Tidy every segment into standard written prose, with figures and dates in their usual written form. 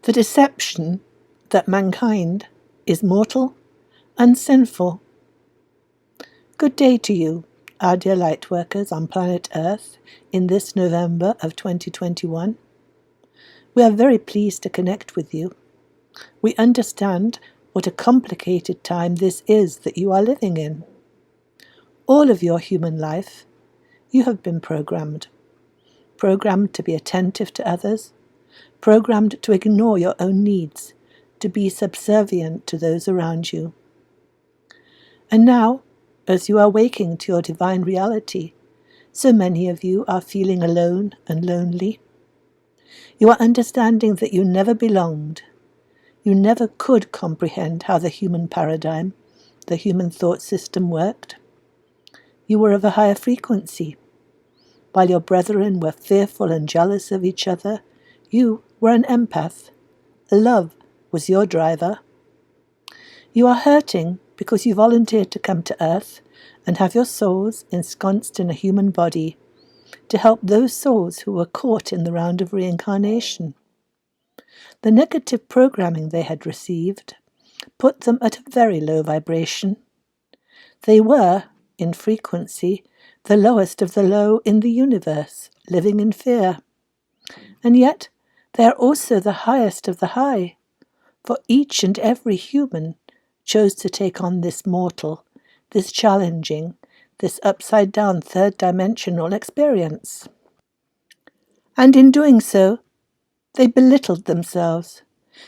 The deception that mankind is mortal and sinful. Good day to you, our dear Lightworkers on planet Earth in this November of 2021. We are very pleased to connect with you. We understand what a complicated time this is that you are living in. All of your human life, you have been programmed to be attentive to others, programmed to ignore your own needs, to be subservient to those around you. And now, as you are waking to your divine reality, so many of you are feeling alone and lonely. You are understanding that you never belonged. You never could comprehend how the human paradigm, the human thought system worked. You were of a higher frequency. While your brethren were fearful and jealous of each other, you were an empath. Love was your driver. You are hurting because you volunteered to come to Earth and have your souls ensconced in a human body to help those souls who were caught in the round of reincarnation. The negative programming they had received put them at a very low vibration. They were, in frequency, the lowest of the low in the universe, living in fear. And yet, they are also the highest of the high, for each and every human chose to take on this mortal, this challenging, this upside-down third-dimensional experience. And in doing so, they belittled themselves.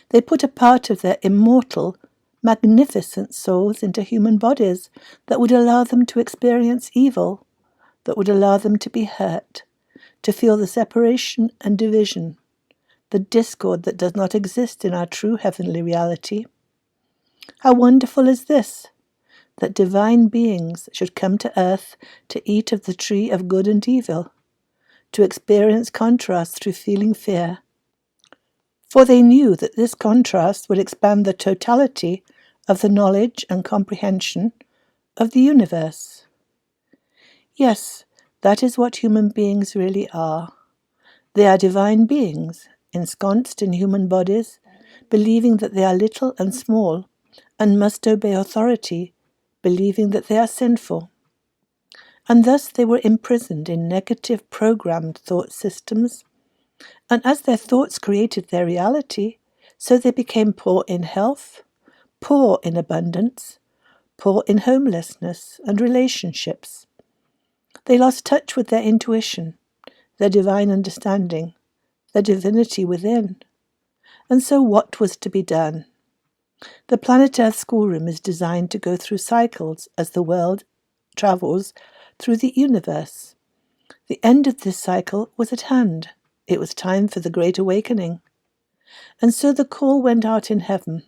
They put a part of their immortal, magnificent souls into human bodies that would allow them to experience evil, that would allow them to be hurt, to feel the separation and division, the discord that does not exist in our true heavenly reality. How wonderful is this, that divine beings should come to earth to eat of the tree of good and evil, to experience contrast through feeling fear. For they knew that this contrast would expand the totality of the knowledge and comprehension of the universe. Yes, that is what human beings really are. They are divine beings, ensconced in human bodies, believing that they are little and small, and must obey authority, believing that they are sinful. And thus they were imprisoned in negative programmed thought systems, and as their thoughts created their reality, so they became poor in health, poor in abundance, poor in homelessness and relationships. They lost touch with their intuition, their divine understanding, their divinity within. And so what was to be done? The Planet Earth schoolroom is designed to go through cycles as the world travels through the universe. The end of this cycle was at hand. It was time for the Great Awakening. And so the call went out in heaven.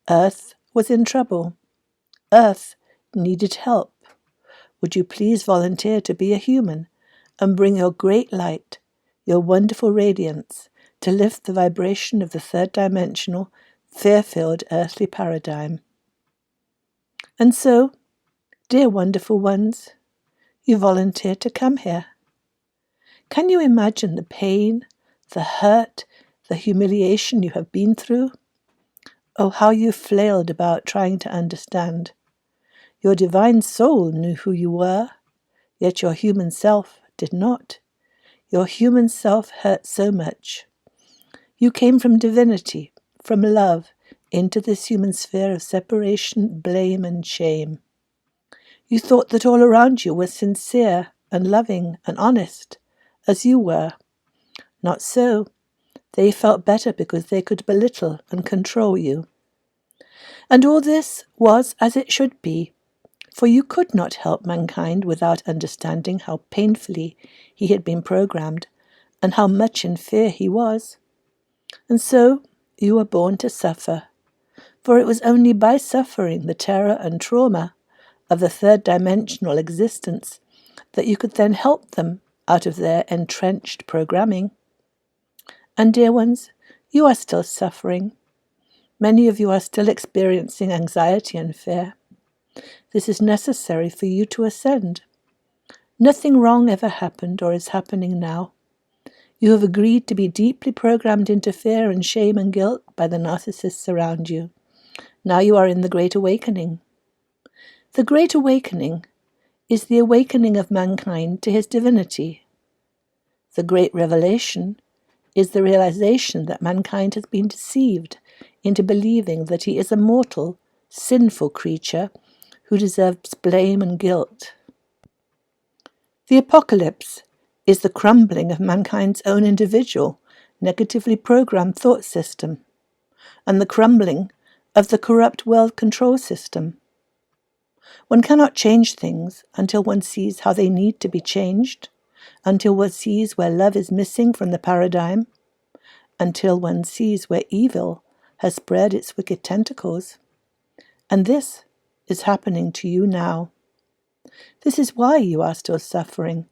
Earth was in trouble. Earth needed help. Would you please volunteer to be a human and bring your great light, your wonderful radiance, to lift the vibration of the third-dimensional, fear-filled earthly paradigm? And so, dear wonderful ones, you volunteered to come here. Can you imagine the pain, the hurt, the humiliation you have been through? Oh, how you flailed about trying to understand. Your divine soul knew who you were, yet your human self did not. Your human self hurt so much. You came from divinity, from love, into this human sphere of separation, blame, and shame. You thought that all around you were sincere and loving and honest, as you were. Not so. They felt better because they could belittle and control you. And all this was as it should be, for you could not help mankind without understanding how painfully he had been programmed and how much in fear he was. And so you were born to suffer, for it was only by suffering the terror and trauma of the third-dimensional existence that you could then help them out of their entrenched programming. And dear ones, you are still suffering. Many of you are still experiencing anxiety and fear. This is necessary for you to ascend. Nothing wrong ever happened or is happening now. You have agreed to be deeply programmed into fear and shame and guilt by the narcissists around you. Now you are in the Great Awakening. The Great Awakening is the awakening of mankind to his divinity. The Great Revelation is the realization that mankind has been deceived into believing that he is a mortal, sinful creature who deserves blame and guilt. The Apocalypse is the crumbling of mankind's own individual, negatively programmed thought system, and the crumbling of the corrupt world control system. One cannot change things until one sees how they need to be changed, until one sees where love is missing from the paradigm, until one sees where evil has spread its wicked tentacles. And this is happening to you now. This is why you are still suffering,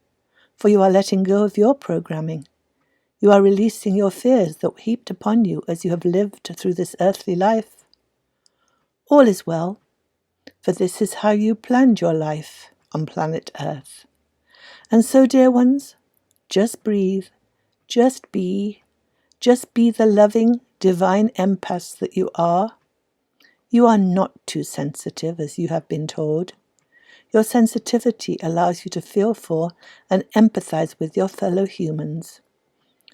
for you are letting go of your programming. You are releasing your fears that were heaped upon you as you have lived through this earthly life. All is well, for this is how you planned your life on planet Earth. And so, dear ones, just breathe, just be the loving, divine empaths that you are. You are not too sensitive, as you have been told. Your sensitivity allows you to feel for and empathize with your fellow humans.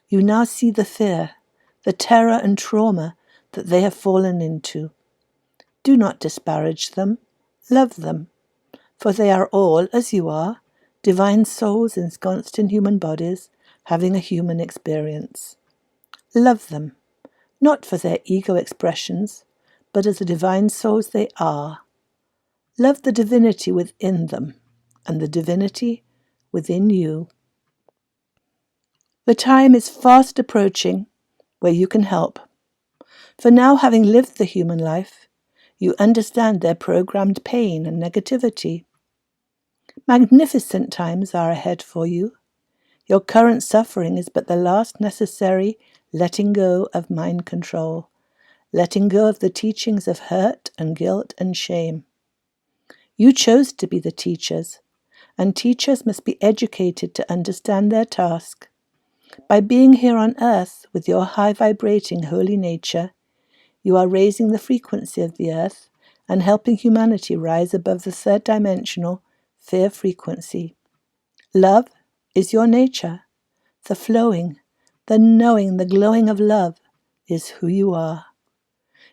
You now see the fear, the terror and trauma that they have fallen into. Do not disparage them, love them, for they are all, as you are, divine souls ensconced in human bodies, having a human experience. Love them, not for their ego expressions, but as the divine souls they are. Love the divinity within them, and the divinity within you. The time is fast approaching where you can help. For now, having lived the human life, you understand their programmed pain and negativity. Magnificent times are ahead for you. Your current suffering is but the last necessary letting go of mind control, letting go of the teachings of hurt and guilt and shame. You chose to be the teachers, and teachers must be educated to understand their task. By being here on earth with your high-vibrating holy nature, you are raising the frequency of the earth and helping humanity rise above the third-dimensional fear frequency. Love is your nature. The flowing, the knowing, the glowing of love is who you are.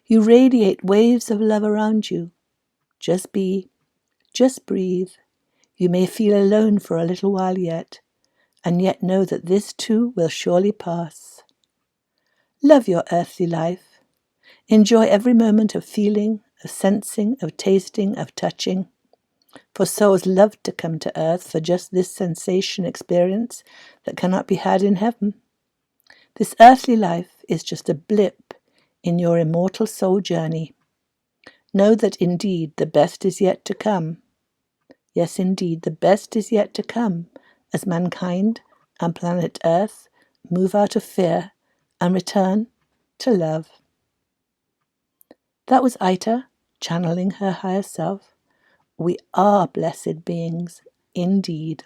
You radiate waves of love around you. Just be, just breathe. You may feel alone for a little while yet, and yet know that this too will surely pass. Love your earthly life. Enjoy every moment of feeling, of sensing, of tasting, of touching. For souls love to come to earth for just this sensation experience that cannot be had in heaven. This earthly life is just a blip in your immortal soul journey. Know that indeed the best is yet to come. Yes, indeed, the best is yet to come as mankind and planet Earth move out of fear and return to love. That was Aita channeling her higher self. We are blessed beings, indeed.